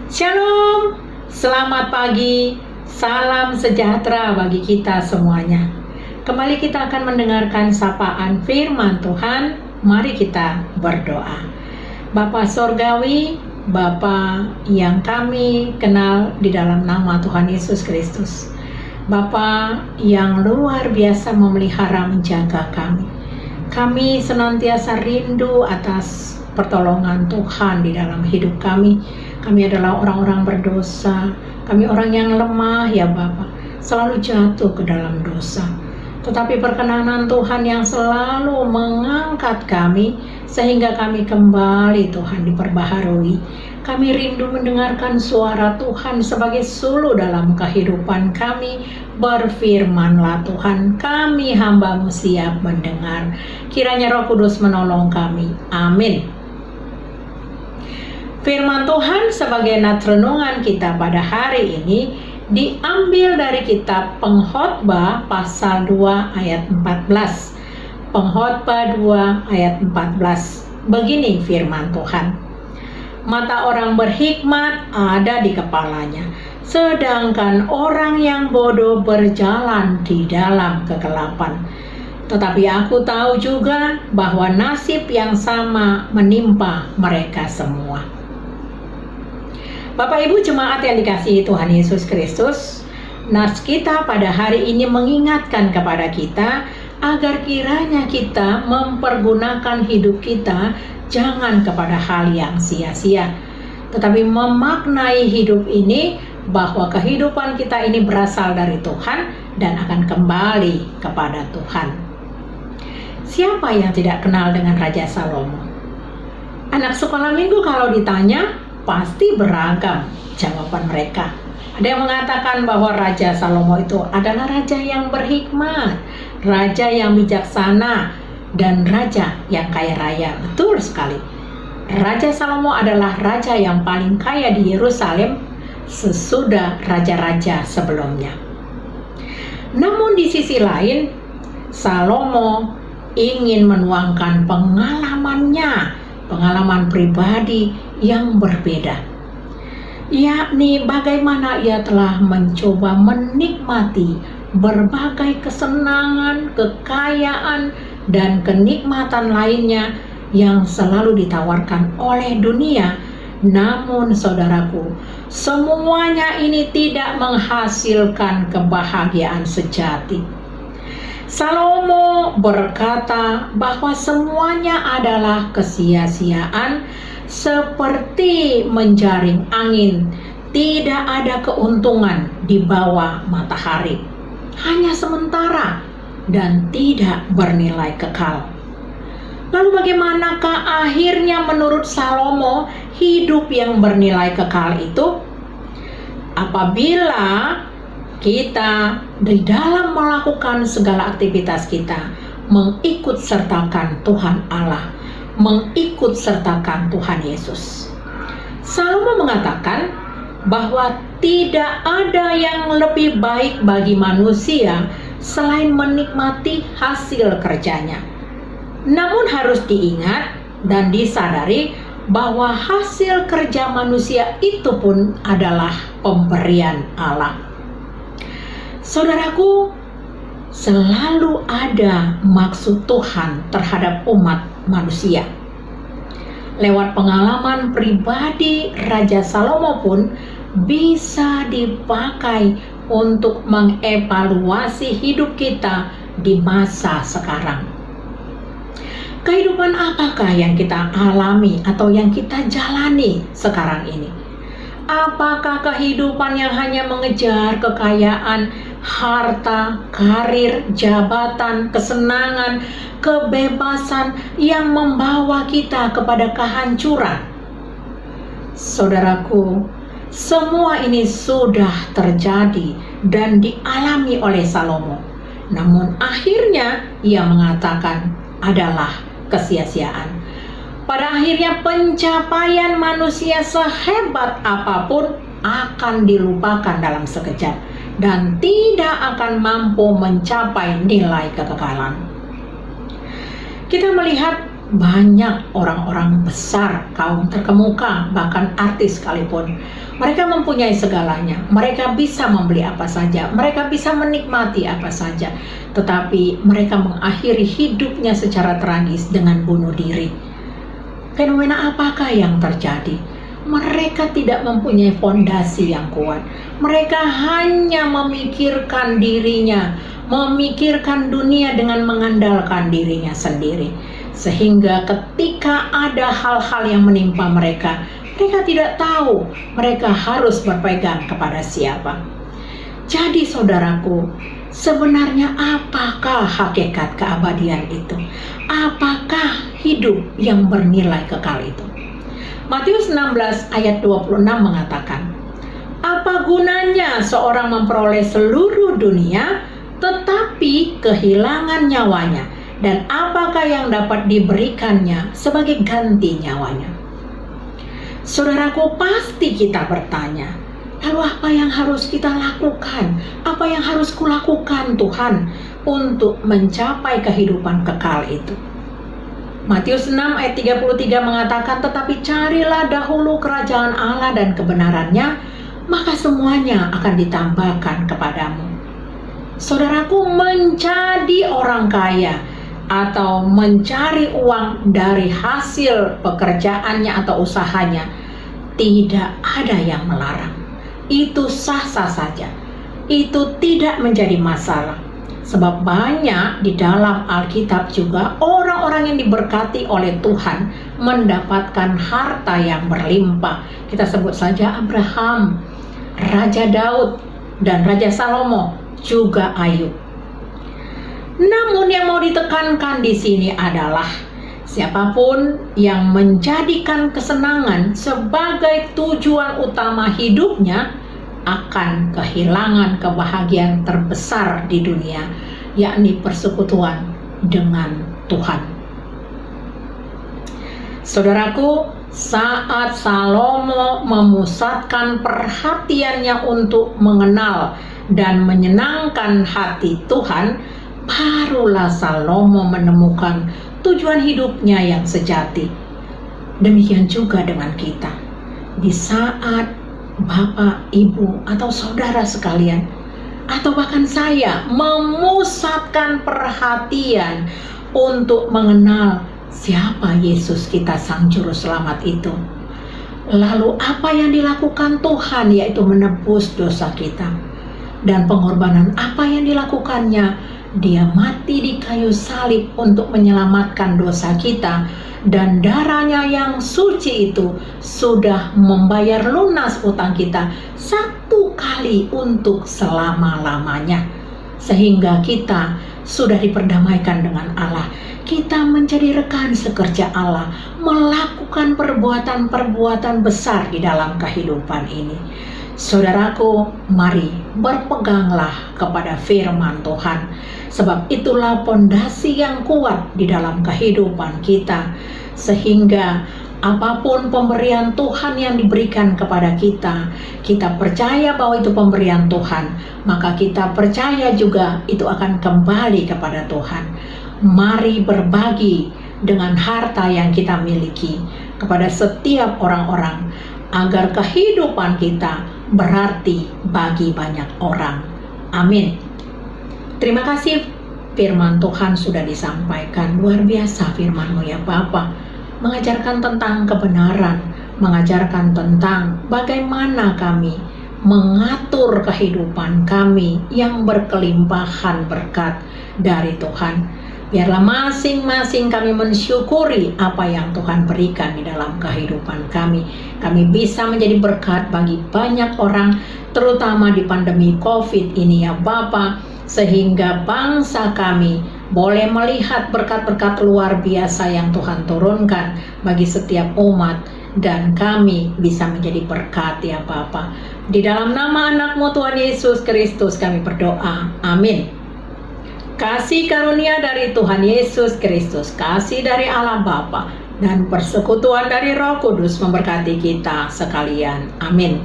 Shalom, selamat pagi, salam sejahtera bagi kita semuanya. Kembali kita akan mendengarkan sapaan firman Tuhan. Mari kita berdoa. Bapa Sorgawi, Bapa yang kami kenal di dalam nama Tuhan Yesus Kristus, Bapa yang luar biasa memelihara menjaga kami. Kami senantiasa rindu atas pertolongan Tuhan di dalam hidup kami. Kami adalah orang-orang berdosa, kami orang yang lemah ya Bapa, selalu jatuh ke dalam dosa. Tetapi perkenanan Tuhan yang selalu mengangkat kami, sehingga kami kembali Tuhan diperbaharui. Kami rindu mendengarkan suara Tuhan sebagai suluh dalam kehidupan kami. Berfirmanlah Tuhan, kami hamba-Mu siap mendengar. Kiranya Roh Kudus menolong kami. Amin. Firman Tuhan sebagai nats renungan kita pada hari ini diambil dari kitab Pengkhotbah pasal 2 ayat 14. Pengkhotbah 2 ayat 14. Begini firman Tuhan. Mata orang berhikmat ada di kepalanya, sedangkan orang yang bodoh berjalan di dalam kegelapan. Tetapi aku tahu juga bahwa nasib yang sama menimpa mereka semua. Bapak Ibu jemaat yang dikasihi Tuhan Yesus Kristus, nats kita pada hari ini mengingatkan kepada kita agar kiranya kita mempergunakan hidup kita jangan kepada hal yang sia-sia, tetapi memaknai hidup ini bahwa kehidupan kita ini berasal dari Tuhan dan akan kembali kepada Tuhan. Siapa yang tidak kenal dengan Raja Salomo? Anak sekolah minggu kalau ditanya pasti beragam jawaban mereka. Ada yang mengatakan bahwa Raja Salomo itu adalah raja yang berhikmat, raja yang bijaksana, dan raja yang kaya raya. Betul sekali. Raja Salomo adalah raja yang paling kaya di Yerusalem sesudah raja-raja sebelumnya. Namun di sisi lain, Salomo ingin menuangkan pengalaman pribadi yang berbeda, yakni bagaimana ia telah mencoba menikmati berbagai kesenangan, kekayaan, dan kenikmatan lainnya yang selalu ditawarkan oleh dunia. Namun saudaraku, semuanya ini tidak menghasilkan kebahagiaan sejati. Salomo berkata bahwa semuanya adalah kesia-siaan, seperti menjaring angin, tidak ada keuntungan di bawah matahari, hanya sementara dan tidak bernilai kekal. Lalu bagaimanakah akhirnya menurut Salomo hidup yang bernilai kekal itu? Apabila kita di dalam melakukan segala aktivitas kita mengikut sertakan Tuhan Allah, mengikut sertakan Tuhan Yesus. Salomo mengatakan bahwa tidak ada yang lebih baik bagi manusia selain menikmati hasil kerjanya. Namun harus diingat dan disadari bahwa hasil kerja manusia itu pun adalah pemberian Allah. Saudaraku, selalu ada maksud Tuhan terhadap umat manusia. Lewat pengalaman pribadi Raja Salomo pun bisa dipakai untuk mengevaluasi hidup kita di masa sekarang. Kehidupan apakah yang kita alami atau yang kita jalani sekarang ini? Apakah kehidupan yang hanya mengejar kekayaan, harta, karir, jabatan, kesenangan, kebebasan yang membawa kita kepada kehancuran? Saudaraku, semua ini sudah terjadi dan dialami oleh Salomo. Namun akhirnya ia mengatakan adalah kesia-siaan. Pada akhirnya pencapaian manusia sehebat apapun akan dilupakan dalam sekejap dan tidak akan mampu mencapai nilai kekekalan. Kita melihat banyak orang-orang besar, kaum terkemuka, bahkan artis sekalipun. Mereka mempunyai segalanya, mereka bisa membeli apa saja, mereka bisa menikmati apa saja, tetapi mereka mengakhiri hidupnya secara tragis dengan bunuh diri. Fenomena apakah yang terjadi? Mereka tidak mempunyai fondasi yang kuat. Mereka hanya memikirkan dirinya, memikirkan dunia dengan mengandalkan dirinya sendiri. Sehingga ketika ada hal-hal yang menimpa mereka, mereka tidak tahu mereka harus berpegang kepada siapa. Jadi saudaraku, sebenarnya apakah hakikat keabadian itu? Apakah hidup yang bernilai kekal itu? Matius 16 ayat 26 mengatakan, apa gunanya seorang memperoleh seluruh dunia tetapi kehilangan nyawanya, dan apakah yang dapat diberikannya sebagai ganti nyawanya? Saudaraku, pasti kita bertanya, lalu apa yang harus kita lakukan? Apa yang harus kulakukan Tuhan untuk mencapai kehidupan kekal itu? Matius 6 ayat 33 mengatakan, tetapi carilah dahulu kerajaan Allah dan kebenarannya, maka semuanya akan ditambahkan kepadamu. Saudaraku, menjadi orang kaya atau mencari uang dari hasil pekerjaannya atau usahanya, tidak ada yang melarang. Itu sah-sah saja. Itu tidak menjadi masalah. Sebab banyak di dalam Alkitab juga orang-orang yang diberkati oleh Tuhan mendapatkan harta yang berlimpah. Kita sebut saja Abraham, Raja Daud, dan Raja Salomo, juga Ayub. Namun yang mau ditekankan di sini adalah siapapun yang menjadikan kesenangan sebagai tujuan utama hidupnya akan kehilangan kebahagiaan terbesar di dunia, yakni persekutuan dengan Tuhan. Saudaraku, saat Salomo memusatkan perhatiannya untuk mengenal dan menyenangkan hati Tuhan, barulah Salomo menemukan tujuan hidupnya yang sejati. Demikian juga dengan kita. Di saat Bapak, Ibu, atau saudara sekalian, atau bahkan saya memusatkan perhatian untuk mengenal siapa Yesus kita Sang Juru Selamat itu, lalu apa yang dilakukan Tuhan, yaitu menebus dosa kita, dan pengorbanan apa yang dilakukannya, Dia mati di kayu salib untuk menyelamatkan dosa kita, dan darahnya yang suci itu sudah membayar lunas utang kita satu kali untuk selama-lamanya, sehingga kita sudah diperdamaikan dengan Allah. Kita menjadi rekan sekerja Allah, melakukan perbuatan-perbuatan besar di dalam kehidupan ini. Saudaraku, mari berpeganglah kepada firman Tuhan, sebab itulah pondasi yang kuat di dalam kehidupan kita, sehingga apapun pemberian Tuhan yang diberikan kepada kita, kita percaya bahwa itu pemberian Tuhan, maka kita percaya juga itu akan kembali kepada Tuhan. Mari berbagi dengan harta yang kita miliki kepada setiap orang-orang, agar kehidupan kita berarti bagi banyak orang. Amin. Terima kasih, firman Tuhan sudah disampaikan. Luar biasa firman-Mu ya Bapa, mengajarkan tentang kebenaran, mengajarkan tentang bagaimana kami mengatur kehidupan kami yang berkelimpahan berkat dari Tuhan. Biarlah masing-masing kami mensyukuri apa yang Tuhan berikan di dalam kehidupan kami. Kami bisa menjadi berkat bagi banyak orang, terutama di pandemi COVID ini ya Bapa, sehingga bangsa kami boleh melihat berkat-berkat luar biasa yang Tuhan turunkan bagi setiap umat, dan kami bisa menjadi berkat ya Bapa. Di dalam nama anak-Mu Tuhan Yesus Kristus kami berdoa. Amin. Kasih karunia dari Tuhan Yesus Kristus, kasih dari Allah Bapa, dan persekutuan dari Roh Kudus memberkati kita sekalian. Amin.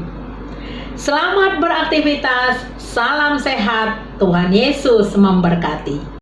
Selamat beraktivitas, salam sehat, Tuhan Yesus memberkati.